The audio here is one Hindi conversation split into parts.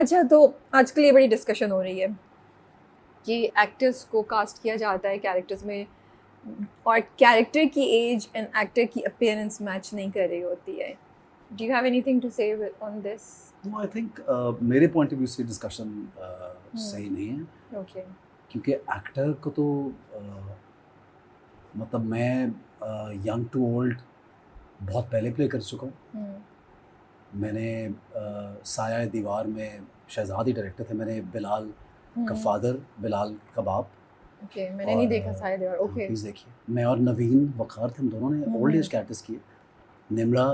अच्छा, तो आजकल ये बड़ी डिस्कशन हो रही है कि एक्टर्स को कास्ट किया जाता है कैरेक्टर्स में और कैरेक्टर की एज एंड एक्टर की अपीयरेंस मैच नहीं कर रही होती है। Do you have anything to say on this? No I think मेरे पॉइंट ऑफ व्यू से डिस्कशन सही नहीं है ओके। क्योंकि एक्टर को तो मतलब मैं यंग टू ओल्ड बहुत पहले प्ले कर चुका हूँ। मैंने साया दीवार में शहजाद ही डायरेक्टर थे, मैंने बिलाल का फादर बिलाल का बाप। ओके, मैंने नहीं देखा साया दीवार। ओके, प्लीज़ देखिए। मैं और नवीन वकार थे, हम दोनों ने ओल्ड एज कैरेक्टर्स किए। निम्रा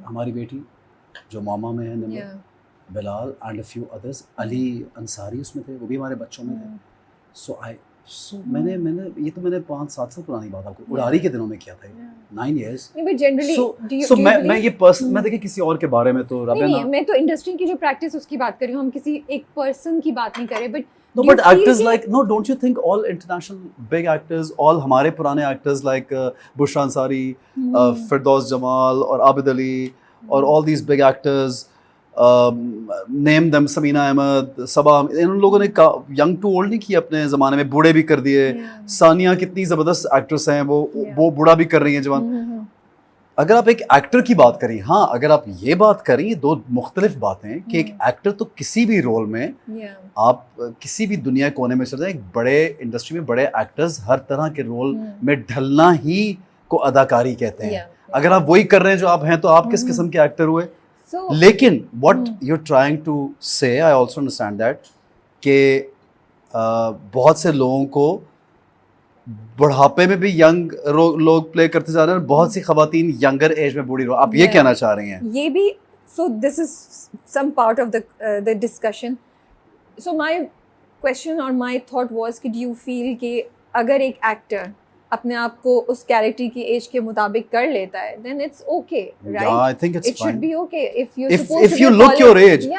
हमारी बेटी जो मामा में है, Nimra, Bilal and a few others. Ali Ansari उसमें थे, वो भी हमारे बच्चों में थे। सो मैंने ये तो मैंने 5-7 साल पुरानी बात आपको उड़ारी के दिनों में किया था, 9 years। मैं ये पर्सन मैं देखिए किसी और के बारे में तो नहीं, मैं तो इंडस्ट्री की जो प्रैक्टिस उसकी बात कर रही हूँ, हम किसी एक पर्सन की बात नहीं कर रहे। No, but actors like don't you think all international big actors, all हमारे पुराने actors like Bushra Ansari, Firdaus Jamal और आबिद अली और all these big actors, name them, Samina Ahmad, सबा, इन लोगों ने यंग टू ओल्ड नहीं किया अपने ज़माने में, बूढ़े भी कर दिए। सानिया कितनी ज़बरदस्त एक्ट्रेस हैं, वो बूढ़ा भी कर रही हैं जवान। अगर आप एक एक्टर की बात करें, हाँ अगर आप ये बात करें, ये दो मुख्तलिफ बातें हैं कि एक एक्टर तो किसी भी रोल में आप किसी भी दुनिया कोने में चले जाएं, एक बड़े इंडस्ट्री में बड़े एक्टर्स हर तरह के रोल में ढलना ही को अदाकारी कहते हैं। अगर आप वही कर रहे हैं जो आप हैं, तो आप किस किस्म के एक्टर हुए? लेकिन what you are trying to say, I also understand that कि बहुत से लोगों को बुढ़ापे में भी यंग लोग प्ले करते जा रहे हैं, बहुत सी खवातीन यंगर एज में बूढ़ी आप ये कहना चाह रही हैं? ये भी, so this is some part of the discussion. So my question और माय थॉट वाज कि डू यू फील कि अगर एक एक्टर अपने आप को उस कैरेक्टर की एज के मुताबिक कर लेता है, then it's okay, right? I think it's it should be okay if you look your age.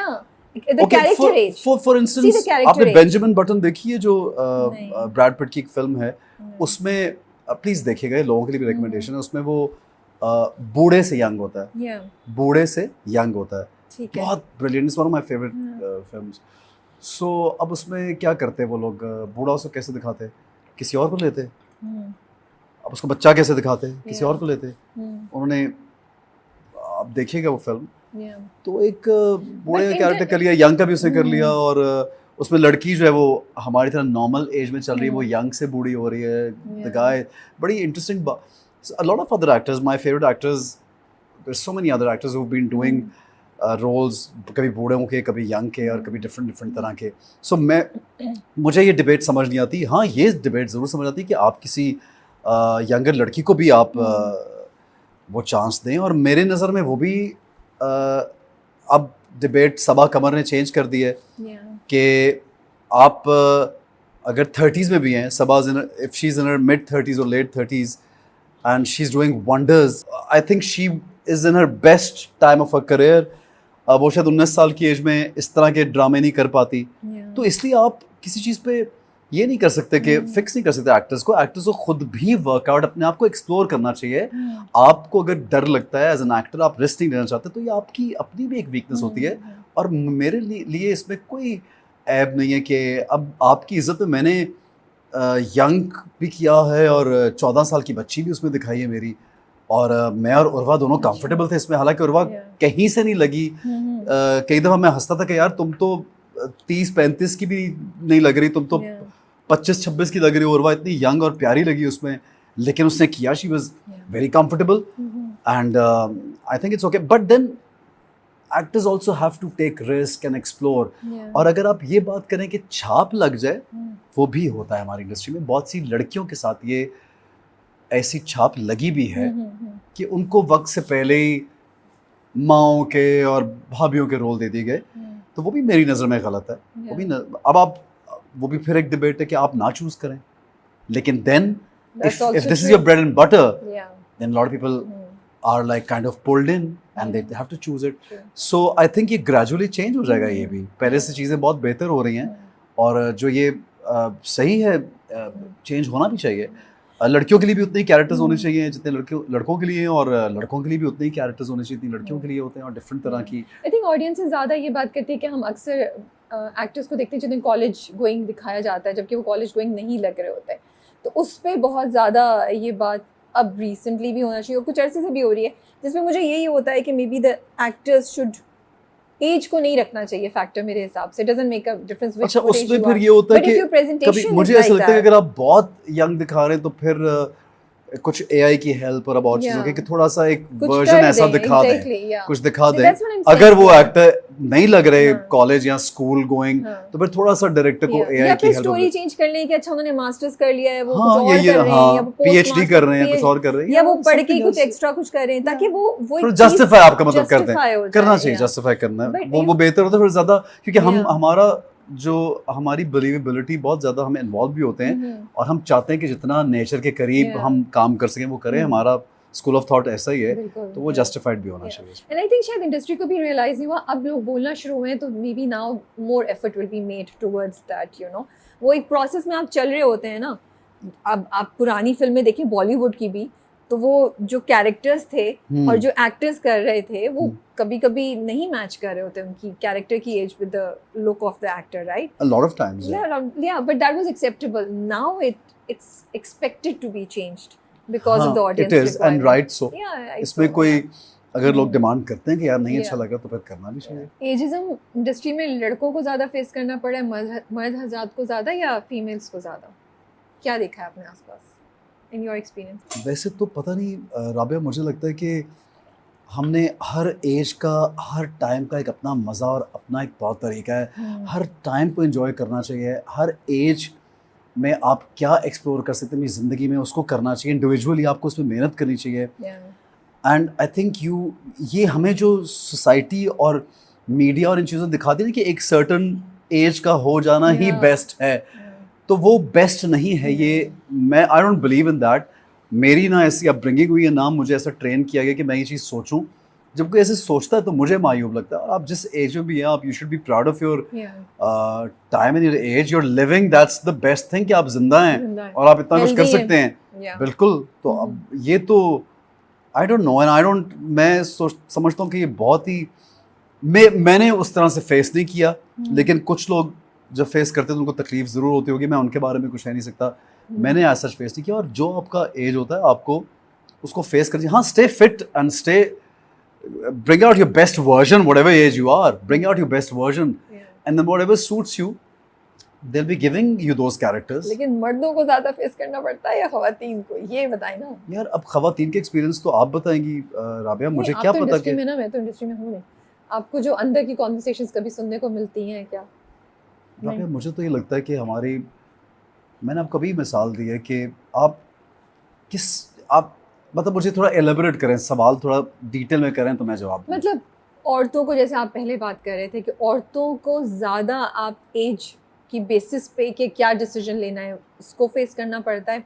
The character age. For instance, आपने बेंजामिन बटन देखी है जो ब्रैड पिट की एक फिल्म है, उसमें प्लीज देखिएगा, ये लोगों के लिए भी रिकमेंडेशन है। उसमें वो बूढ़े से यंग होता है, बूढ़े से यंग होता है, बहुत brilliant, one of my favourite films. So अब उसमें क्या करते हैं वो लोग, बूढ़ा उसको कैसे दिखाते हैं, किसी और को लेते, अब उसको बच्चा कैसे दिखाते, किसी और को लेते उन्होंने। आप देखिएगा वो फिल्म, तो एक बूढ़े कैरेक्टर कर लिया, यंग का भी उसने कर लिया, और उसमें लड़की जो है वो हमारी तरह नॉर्मल एज में चल रही है, वो यंग से बूढ़ी हो रही है। द गाय, बड़ी interesting. A lot of other actors, my favourite actors, there so many other actors who have been doing roles, कभी बूढ़ों के, कभी यंग के, और कभी डिफरेंट तरह के। सो मुझे ये डिबेट समझ नहीं आती। हाँ, ये डिबेट ज़रूर समझ आती है कि आप किसी यंगर लड़की को भी आप वो चांस दें, और मेरे नज़र में वो भी अब डिबेट सबा कमर ने चेंज कर दी है कि आप अगर 30s में भी हैं, Saba if she is in her mid 30s और late 30s and she is doing wonders, I think she is in her best time of her career. वो शायद 19 साल की एज में इस तरह के ड्रामे नहीं कर पाती, तो इसलिए आप किसी चीज़ पे ये नहीं कर सकते कि फिक्स नहीं कर सकते एक्टर्स को खुद भी वर्कआउट, अपने आप को एक्सप्लोर करना चाहिए। आपको अगर डर लगता है एज एन एक्टर, आप रिस्क नहीं लेना चाहते, तो ये आपकी अपनी भी एक वीकनेस होती है, और मेरे लिए इसमें कोई ऐब नहीं है कि अब आपकी इज्जत में मैंने यंग भी किया है, और 14 साल की बच्ची भी उसमें दिखाई है मेरी, और मैं और उर्वा दोनों कंफर्टेबल थे इसमें, हालांकि उर्वा कहीं से नहीं लगी। कई दफ़ा मैं हंसता था कि यार तुम तो 30-35 की भी नहीं लग रही, तुम तो 25-26 की लग रही हो, उर्वा इतनी यंग और प्यारी लगी उसमें, लेकिन उसने किया, she was very comfortable, and I think it's okay. But then actors also have to take risk and explore. और अगर आप ये बात करें कि छाप लग जाए, वो भी होता है हमारी इंडस्ट्री में, बहुत सी लड़कियों के साथ ये ऐसी छाप लगी भी है कि उनको वक्त से पहले ही माओ के और भाभीयों के रोल दे दिए गए, तो वो भी मेरी नज़र में गलत है। वो भी अब आप, वो भी फिर एक डिबेट है कि आप ना चूज करें, लेकिन then if this is your bread and butter, then a lot of people are like kind of pulled in and they have to choose it. So I think ये gradually change हो जाएगा। ये भी पहले से चीज़ें बहुत बेहतर हो रही हैं, और जो ये सही है, चेंज होना भी चाहिए। लड़कियों के लिए भी उतने ही कैरेक्टर्स होने चाहिए जितने लड़कों के लिए हैं, और लड़कों के लिए भी उतने ही कैरेक्टर्स होने चाहिए जितनी लड़कियों के लिए होते हैं, और डिफरेंट तरह की। आई थिंक ऑडियंस ज़्यादा ये बात करती है कि हम अक्सर एक्टर्स को देखते हैं जिन्हें कॉलेज गोइंग दिखाया जाता है जबकि वो कॉलेज गोइंग नहीं लग रहे होते हैं, तो उस पर बहुत ज़्यादा ये बात अब रिसेंटली भी होना चाहिए और कुछ अरसे से भी हो रही है, जिसमें मुझे यही होता है कि maybe the actors should age को नहीं रखना चाहिए फैक्टर मेरे हिसाब से। Doesn't make a difference which अच्छा, उसमें फिर ये होता है कि कभी मुझे ऐसा लगता है कि अगर आप बहुत यंग दिखा रहे हैं तो फिर कुछ एआई की हेल्प और अब और चीजों की कि थोड़ा सा एक वर्जन ऐसा दिखा दें, कुछ दिखा दें। अगर वो एक्टर नहीं लग रहे कॉलेज या स्कूल गोइंग तो फिर थोड़ा सा डायरेक्टर को एआई की हेल्प, स्टोरी चेंज कर लें कि अच्छा उन्होंने मास्टर्स कर लिया है, वो कुछ और कर रहे हैं या पीएचडी कर रहे हैं, कुछ और कर रहे हैं, या वो पढ़ के कुछ एक्स्ट्रा कुछ कर रहे हैं ताकि वो जस्टिफाई, आपका मतलब करते हैं, करना चाहिए, जस्टिफाई करना है, वो बेहतर होता है फिर ज्यादा, क्योंकि हम हमारा जो हमारी बिलीवेबिलिटी बहुत ज़्यादा हम इन्वॉल्व भी होते हैं और हम चाहते हैं कि जितना नेचर के करीब हम काम कर सकें वो करें। हमारा स्कूल ऑफ थॉट ऐसा ही है, तो वो जस्टिफाइड भी होना चाहिए। एंड आई थिंक शायद इंडस्ट्री को भी रियलाइज नहीं हुआ, अब लोग बोलना शुरू हुए हैं तो may be now more effort will be made towards that, you know. वो एक प्रोसेस में आप चल रहे होते हैं ना। अब आप पुरानी फिल्में देखें बॉलीवुड की भी, तो वो जो कैरेक्टर्स थे और जो एक्टर्स कर रहे थे वो कभी कभी नहीं मैच कर रहे होते उनकी कैरेक्टर की age with the look of the actor, right? A lot of times. Yeah, but that was acceptable. Now it's expected to be changed because of the audience. It is, and right so. Yeah, इसमें कोई अगर लोग डिमांड करते हैं कि यार नहीं अच्छा लगा तो फिर करना भी चाहिए। एजिज्म इंडस्ट्री में लड़कों को ज़्यादा फेस करना पड़ा है, मर्द हज़रात को ज़्यादा या फीमेल्स को ज़्यादा? क्या देखा है आपने आसपास इन योर एक्सपीरियंस? वैसे तो पता नहीं राबिया, मुझे लगता है कि हमने हर एज का, हर टाइम का एक अपना मज़ा और अपना एक तौर तरीका है। हर टाइम को एंजॉय करना चाहिए, हर एज में आप क्या एक्सप्लोर कर सकते हैं अपनी ज़िंदगी में उसको करना चाहिए। इंडिविजुअली आपको उसमें मेहनत करनी चाहिए। एंड आई थिंक ये हमें जो सोसाइटी और मीडिया और इन चीज़ों दिखाती है कि एक सर्टन एज का हो जाना ही बेस्ट है, तो वो बेस्ट नहीं है। ये मैं I don't believe in that. मेरी ना ऐसी अपब्रिंगिंग हुई है, ना मुझे ऐसा ट्रेन किया गया कि मैं ये चीज़ सोचूं। जब कोई ऐसे सोचता है तो मुझे मायूब लगता है। और आप जिस एज में भी हैं, आप you should be proud of your time and your age, your living, that's the best thing कि आप जिंदा हैं और आप इतना कुछ कर सकते हैं। बिल्कुल। तो अब ये तो I don't know, and I don't, मैं समझता हूँ कि ये बहुत ही मैंने उस तरह से फेस नहीं किया, लेकिन कुछ लोग जब फेस करते हैं तो उनको तकलीफ ज़रूर होती होगी। मैं उनके बारे में कुछ कह नहीं सकता, मैंने ऐसा फेस नहीं किया। और जो आपका एज होता है आपको उसको फेस कर, हाँ, stay fit and stay, bring out your best version, whatever age you are, bring out your best version, and then whatever suits you, they'll be giving you those characters. लेकिन मर्दों को ज़्यादा फेस करना पड़ता है या ख़वातीन को, ये बताएं ना यार। अब ख़वातीन के एक्सपीरियंस तो आप बताएंगी राबिया, मुझे क्या पता कि मैं तो इंडस्ट्री में हूँ नहीं। आपको जो अंदर की कॉन्वर्सेशंस कभी सुनने को मिलती हैं क्या? राबिया, मुझे तो ये लगता है कि हमारी, मैंने आपको कभी मिसाल दी है कि आप मतलब मुझे थोड़ा एलेबोरेट करें, सवाल थोड़ा डिटेल में करें तो मैं जवाब दूं। मतलब औरतों को, जैसे आप पहले बात कर रहे थे कि औरतों को ज़्यादा आप एज की बेसिस पे कि क्या डिसीजन लेना है उसको फेस करना पड़ता है।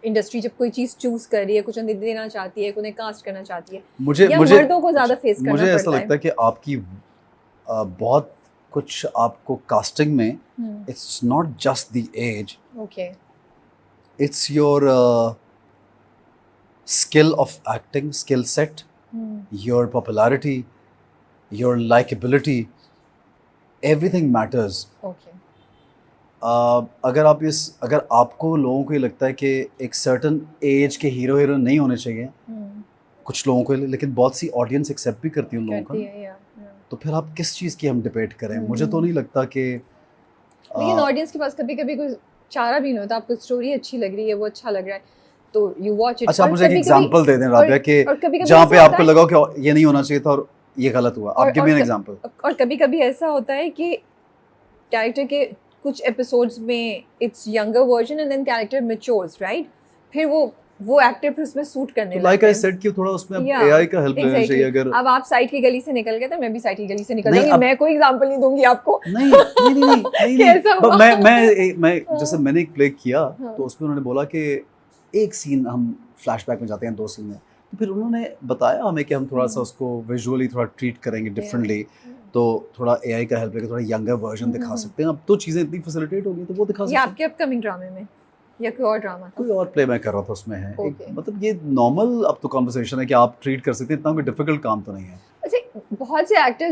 इंडस्ट्री जब कोई चीज़ चूज़ कर रही है, कुछ देना चाहती है, उन्हें कास्ट करना चाहती है, मुझे मर्दों को ज़्यादा फेस करना पड़ता है? मुझे ऐसा लगता है कि आपकी बहुत कुछ आपको कास्टिंग में, it's not just the age, okay, it's your skill of acting, skill set, your popularity, your likability, everything matters. Okay. अगर आपको लोगों को ये लगता है कि एक certain age के हीरो हीरोइन नहीं होने चाहिए, कुछ लोगों को, लेकिन बहुत सी ऑडियंस एक्सेप्ट भी करती है उन लोगों का, तो फिर आप किस चीज़ की हम डिबेट करें? मुझे तो नहीं लगता कि, लेकिन ऑडियंस के पास कभी कभी कोई चारा भी नहीं होता। आपको स्टोरी अच्छी लग रही है, वो अच्छा लग रहा है तो यू वॉच इट। अच्छा, मुझे एक एग्जांपल दे दें राबिया कि जहाँ पे आपको लगा कि ये नहीं होना चाहिए था और ये गलत हुआ, आप गिव मी एन एग्जांपल। और कभी कभी ऐसा होता है कि कैरेक्टर के कुछ एपिसोड्स में it's younger version and then character matures, right? फिर वो एक्टर फिर उसमें सूट करने लगता है। लाइक आई सेड कि थोड़ा उसमें एआई का हेल्प लेना चाहिए। अगर अब आप साइड की गली से निकल गए तो मैं भी साइड की गली से निकल जाऊंगी, मैं कोई एग्जांपल नहीं दूंगी आपको। नहीं, मैं जैसे मैंने एक प्ले किया तो उसमें उन्होंने बोला कि एक सीन, हम फ्लैशबैक में जाते हैं 2 सीन में, तो फिर उन्होंने बताया हमें कि हम थोड़ा सा उसको विजुअली थोड़ा ट्रीट करेंगे डिफरेंटली, तो थोड़ा एआई का हेल्प लेकर थोड़ा यंगर वर्जन दिखा सकते हैं। अब तो चीज़ें इतनी फैसिलिटेट हो गई तो वो दिखा सकते हैं। आपके अपकमिंग ड्रामे में या कोई और ड्रामा? कोई और प्ले मैं कर रहा था उसमें है। Okay. मतलब ये नॉर्मल अब तो कॉन्वर्सेशन है कि आप ट्रीट कर सकते हैं, इतना कोई डिफिकल्ट काम तो नहीं है। अच्छा, बहुत से एक्टर्स